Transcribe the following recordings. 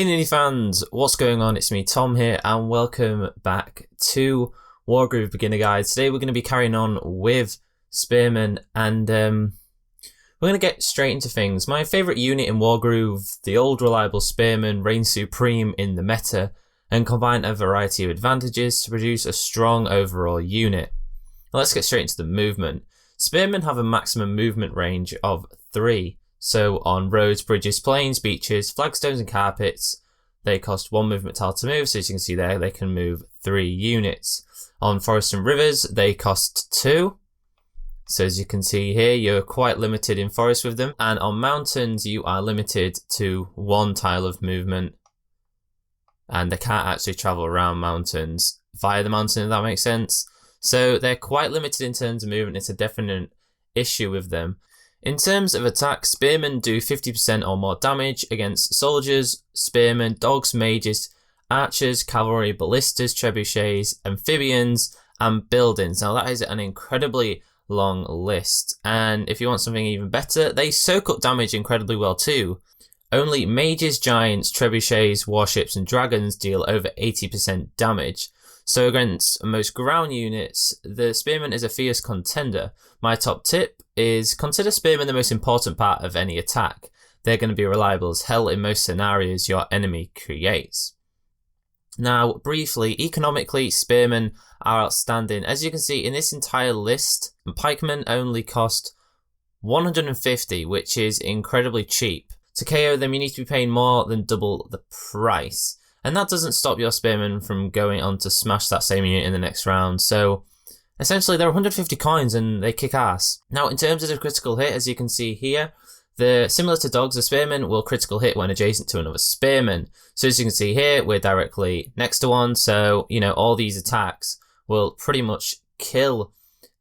Hey Nini fans, what's going on? It's me Tom here and welcome back to WarGroove Beginner Guides. Today we're going to be carrying on with Spearmen and we're going to get straight into things. My favourite unit in WarGroove, the old reliable Spearmen, reigns supreme in the meta and combine a variety of advantages to produce a strong overall unit. Now let's get straight into the movement. Spearmen have a maximum movement range of 3. So on roads, bridges, plains, beaches, flagstones and carpets, they cost 1 movement tile to move. So as you can see there, they can move 3 units. On forests and rivers, they cost 2. So as you can see here, you're quite limited in forest with them. And on mountains, you are limited to 1 tile of movement. And they can't actually travel around mountains via the mountain, if that makes sense. So they're quite limited in terms of movement. It's a definite issue with them. In terms of attack, Spearmen do 50% or more damage against soldiers, spearmen, dogs, mages, archers, cavalry, ballistas, trebuchets, amphibians, and buildings. Now that is an incredibly long list, and if you want something even better, they soak up damage incredibly well too. Only mages, giants, trebuchets, warships, and dragons deal over 80% damage. So against most ground units, the Spearman is a fierce contender. My top tip is consider Spearmen the most important part of any attack. They're going to be reliable as hell in most scenarios your enemy creates. Now, briefly, economically, Spearmen are outstanding. As you can see in this entire list, pikemen only cost 150, which is incredibly cheap. To KO them, you need to be paying more than double the price. And that doesn't stop your Spearmen from going on to smash that same unit in the next round. So essentially they're 150 coins and they kick ass. Now in terms of the critical hit, as you can see here, similar to dogs, the Spearmen will critical hit when adjacent to another Spearman. So as you can see here, we're directly next to one. So, you know, all these attacks will pretty much kill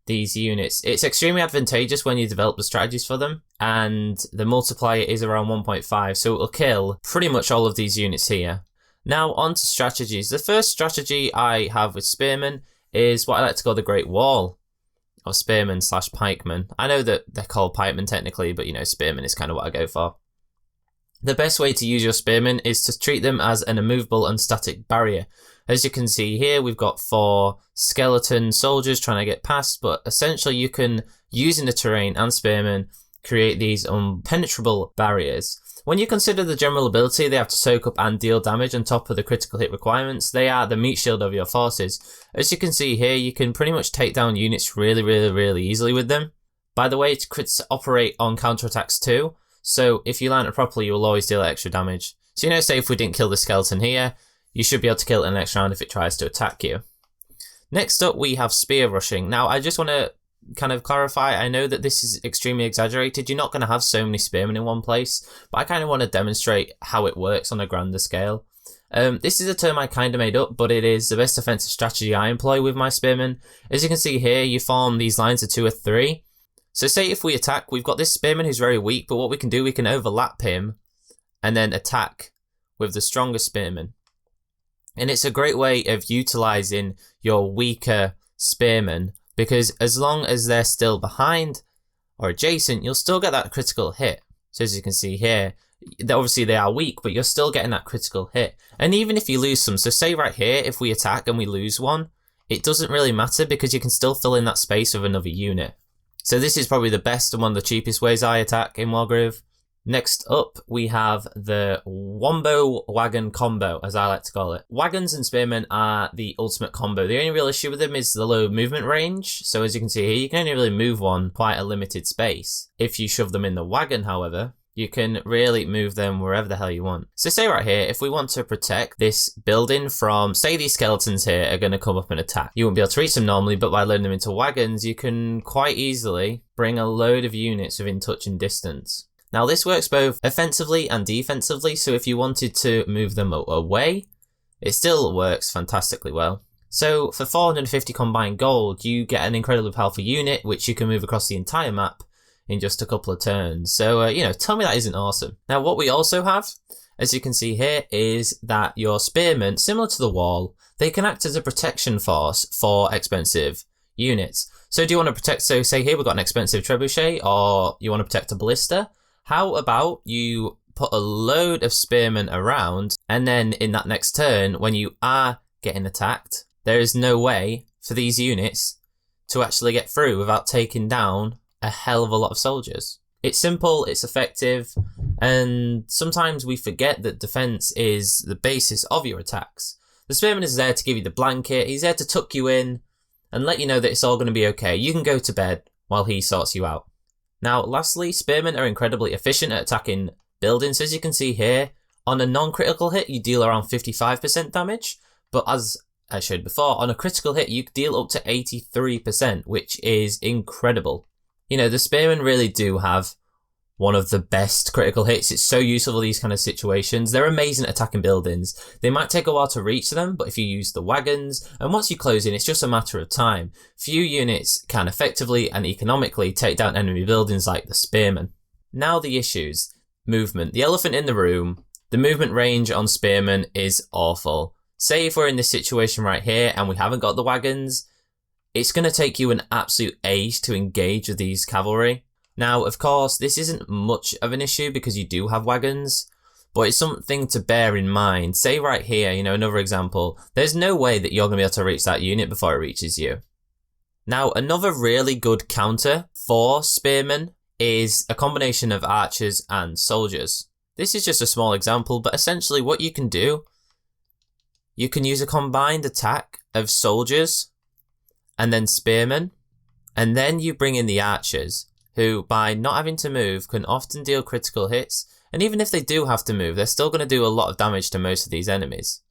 these units. It's extremely advantageous when you develop the strategies for them. And the multiplier is around 1.5. So it will kill pretty much all of these units here. Now on to strategies. The first strategy I have with Spearmen is what I like to call the Great Wall of Spearmen / pikemen. I know that they're called pikemen technically, but you know, Spearmen is kind of what I go for. The best way to use your Spearmen is to treat them as an immovable and static barrier. As you can see here, we've got 4 skeleton soldiers trying to get past, but essentially you can, using the terrain and Spearmen, create these impenetrable barriers. When you consider the general ability they have to soak up and deal damage on top of the critical hit requirements, they are the meat shield of your forces. As you can see here, you can pretty much take down units really easily with them. By the way, crits operate on counterattacks too, so if you line it properly, you will always deal extra damage. So you know, say if we didn't kill the skeleton here, you should be able to kill it in the next round if it tries to attack you. Next up, we have spear rushing. Now, I just want to kind of clarify, I know that this is extremely exaggerated. You're not going to have so many spearmen in one place, but I kind of want to demonstrate how it works on a grander scale. This is a term I kind of made up, but it is the best defensive strategy I employ with my spearmen. As you can see here, you form these lines of 2 or 3. So say if we attack, we've got this spearman who's very weak, but what we can do, we can overlap him and then attack with the stronger spearman. And it's a great way of utilizing your weaker spearmen, because as long as they're still behind or adjacent, you'll still get that critical hit. So as you can see here, obviously they are weak, but you're still getting that critical hit. And even if you lose some, so say right here, if we attack and we lose one, it doesn't really matter because you can still fill in that space with another unit. So this is probably the best and one of the cheapest ways I attack in WarGroove. Next up, we have the Wombo Wagon Combo, as I like to call it. Wagons and Spearmen are the ultimate combo. The only real issue with them is the low movement range. So as you can see here, you can only really move one quite a limited space. If you shove them in the wagon, however, you can really move them wherever the hell you want. So say right here, if we want to protect this building from, say these skeletons here are going to come up and attack. You won't be able to reach them normally, but by loading them into wagons, you can quite easily bring a load of units within touch and distance. Now this works both offensively and defensively, so if you wanted to move them away, it still works fantastically well. So for 450 combined gold, you get an incredibly powerful unit, which you can move across the entire map in just a couple of turns. So, you know, tell me that isn't awesome. Now what we also have, as you can see here, is that your spearmen, similar to the wall, they can act as a protection force for expensive units. So do you want to protect, so say here we've got an expensive trebuchet, or you want to protect a ballista, how about you put a load of spearmen around, and then in that next turn, when you are getting attacked, there is no way for these units to actually get through without taking down a hell of a lot of soldiers. It's simple, it's effective, and sometimes we forget that defense is the basis of your attacks. The spearman is there to give you the blanket, he's there to tuck you in and let you know that it's all going to be okay. You can go to bed while he sorts you out. Now, lastly, spearmen are incredibly efficient at attacking buildings. As you can see here, on a non-critical hit, you deal around 55% damage, but as I showed before, on a critical hit, you deal up to 83%, which is incredible. You know, the spearmen really do have one of the best critical hits. It's so useful for these kind of situations. They're amazing at attacking buildings. They might take a while to reach them, but if you use the wagons, and once you close in, it's just a matter of time. Few units can effectively and economically take down enemy buildings like the spearmen. Now the issues. Movement. The elephant in the room. The movement range on spearmen is awful. Say if we're in this situation right here and we haven't got the wagons, it's going to take you an absolute age to engage with these cavalry. Now, of course, this isn't much of an issue because you do have wagons, but it's something to bear in mind. Say right here, you know, another example, there's no way that you're going to be able to reach that unit before it reaches you. Now, another really good counter for spearmen is a combination of archers and soldiers. This is just a small example, but essentially what you can do, you can use a combined attack of soldiers and then spearmen, and then you bring in the archers, who, by not having to move, can often deal critical hits, and even if they do have to move, they're still going to do a lot of damage to most of these enemies.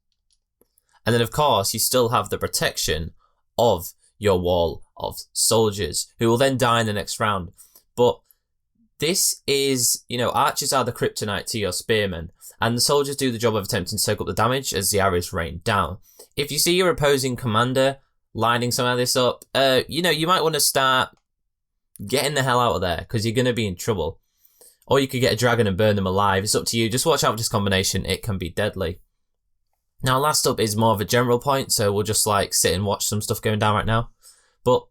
And then, of course, you still have the protection of your wall of soldiers, who will then die in the next round. But this is, you know, archers are the kryptonite to your spearmen, and the soldiers do the job of attempting to soak up the damage as the arrows rain down. If you see your opposing commander lining some of this up, you know, you might want to start getting the hell out of there, because you're going to be in trouble. Or you could get a dragon and burn them alive. It's up to you. Just watch out for this combination. It can be deadly. Now, last up is more of a general point, so we'll just like sit and watch some stuff going down right now. But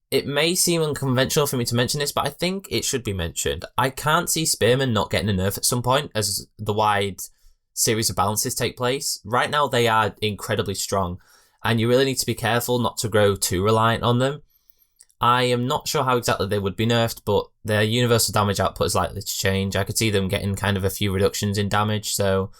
it may seem unconventional for me to mention this, but I think it should be mentioned. I can't see spearmen not getting a nerf at some point as the wide series of balances take place. Right now, they are incredibly strong, and you really need to be careful not to grow too reliant on them. I am not sure how exactly they would be nerfed, but their universal damage output is likely to change. I could see them getting kind of a few reductions in damage, so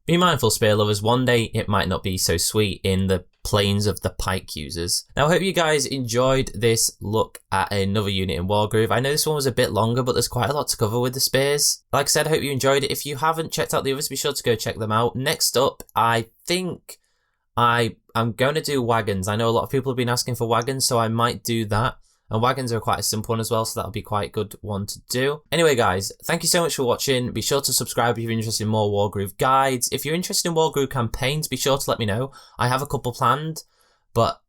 be mindful, spear lovers. One day it might not be so sweet in the plains of the pike users. Now, I hope you guys enjoyed this look at another unit in WarGroove. I know this one was a bit longer, but there's quite a lot to cover with the spears. Like I said, I hope you enjoyed it. If you haven't checked out the others, be sure to go check them out. Next up, I think I'm going to do wagons. I know a lot of people have been asking for wagons, so I might do that. And wagons are quite a simple one as well, so that'll be quite a good one to do. Anyway, guys, thank you so much for watching. Be sure to subscribe if you're interested in more WarGroove guides. If you're interested in WarGroove campaigns, be sure to let me know. I have a couple planned, but,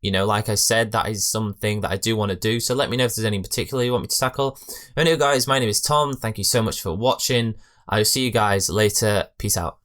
you know, like I said, that is something that I do want to do. So let me know if there's any in particular you want me to tackle. Anyway, guys, my name is Tom. Thank you so much for watching. I'll see you guys later. Peace out.